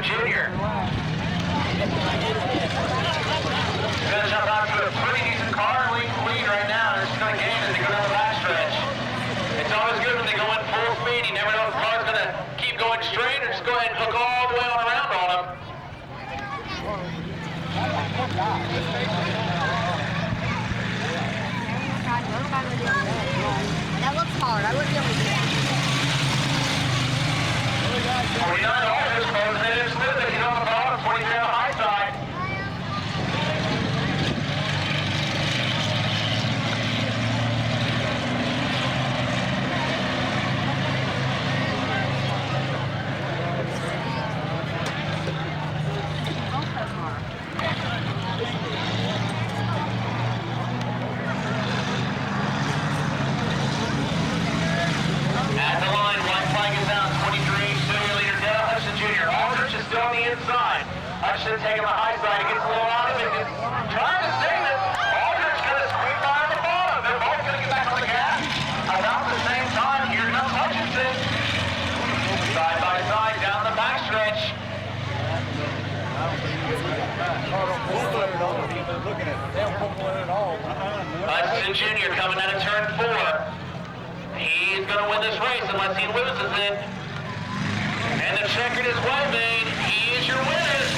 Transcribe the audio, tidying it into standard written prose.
Hudson Jr. Gonna jump out to a pretty decent car lead right now. They're just gonna gain as they go down the backstretch. It's always good when they go in full speed. You never know if the car's gonna keep going straight or just go ahead and hook all the way on around on them. That looks hard. I wouldn't be able to do that. 49 Aldridge closing in smooth. If you don't have a bottom, 23 on the high side. At the line, white flag is down, 23, senior leader Dale Hudson Jr. Aldridge is still on the inside. Hudson taking the high side, he gets a little out of it, trying to save it. Aldridge gonna squeak by on the bottom. They're both gonna get back on the gas. About the same time, here comes Hutchinson. Side by side, down the backstretch. Hudson Jr. coming out of turn 4. He's going to win this race unless he loses it. And the checkered is well made. He is your winner.